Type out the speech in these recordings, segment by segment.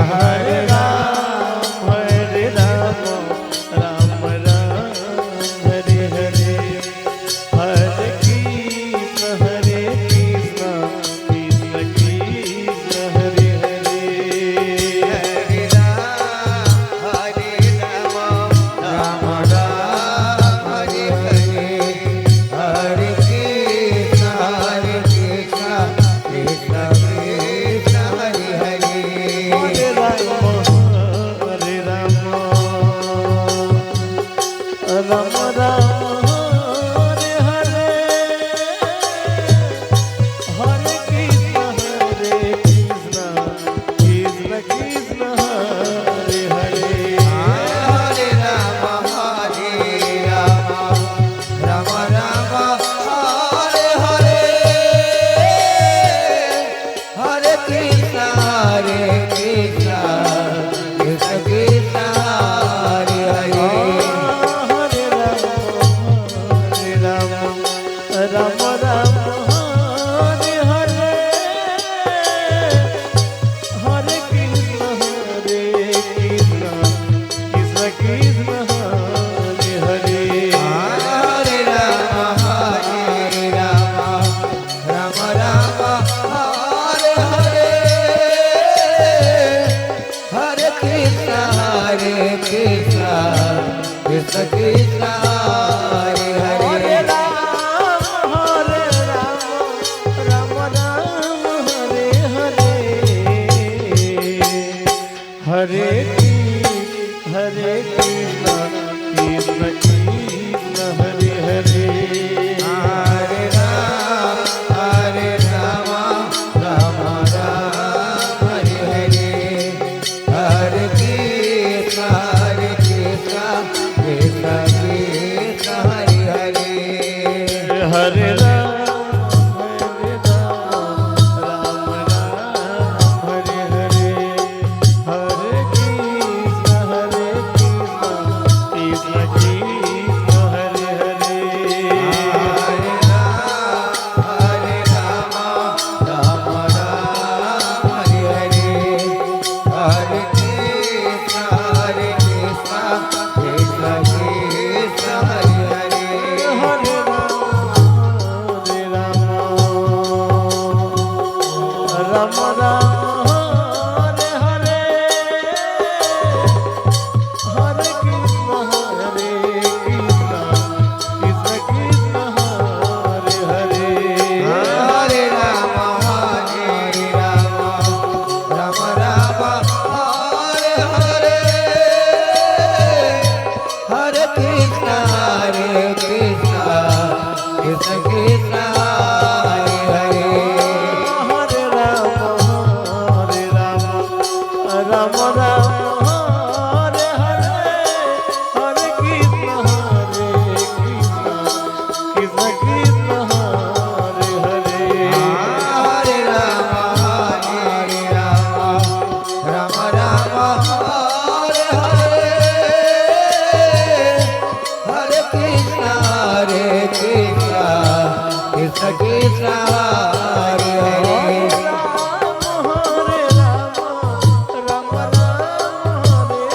Hare Ram Ram Ram Hare Hare, Hare Krishna Krishna Krishna Hare Hare. Hare Ram Ram Ram Hare Hare, Hare Krishna Krishna Krishna Hare Hare. Hare Ram Ram Ram Hare Hare, Hare Krishna Krishna Krishna Hare Hare. Hare Ram Ram Ram Hare Hare, Hare Krishna Krishna Krishna Hare Hare. Hare Ram Ram Ram Hare Hare, Hare Krishna Krishna Krishna Hare Hare. Hare Ram Ram Ram Hare Hare, Hare Krishna Krishna Krishna Hare Hare. Hare Ram Ram Ram Hare Hare, Hare Krishna Krishna Krishna Hare Hare. Hare Ram Ram Ram Hare Hare, Hare Krishna Krishna Krishna Hare Hare. Hare Ram Ram Hare Hare, Hare Krishna Krishna Krishna Hare Hare. Hare Ram Ram Hare Hare, Hare Krishna Krishna Krishna Hare Hare. Hare Ram Ram Hare Hare, Hare Krishna Krishna Hare Hare. Hare Ram Ram Ram Hare Hare, Hare Krishna Krishna Krishna Hare Hare. Hare Ram Ram Hare Hare, Hare Krishna Krishna Hare Hare. Hare Ram Ram Hare Hare, Hare Krishna Krishna Krishna Hare Hare. Hare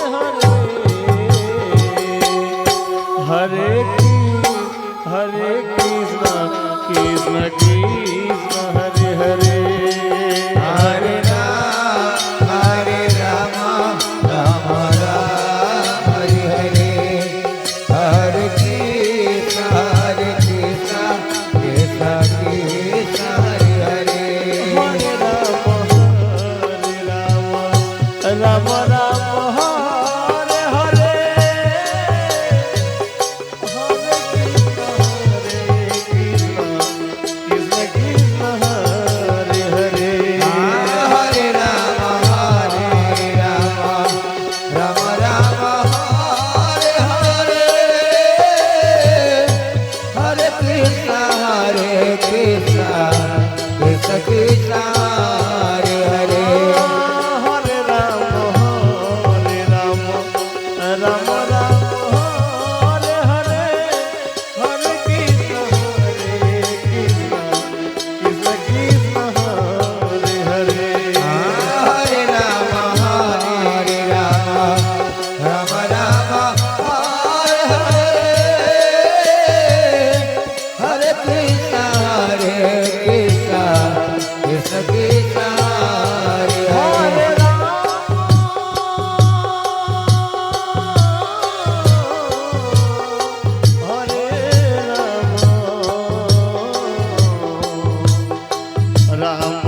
Ram Hare Hare Krishna Krishna Krishna Hare Hare. Hare Ram Ram Hare Hare, Hare Krishna Krishna Krishna Hare Hare. Hare Ram Hare Hare, Hare Krishna Krishna Krishna Hare Hare. Hare Ram Ram Hare Hare, Hare Krishna Krishna Krishna Hare Hare. Hare Ram Ram Hare Hare, Hare Krishna Krishna Krishna Hare Hare. Hare Ram Krishna Hare Hare Hare Ram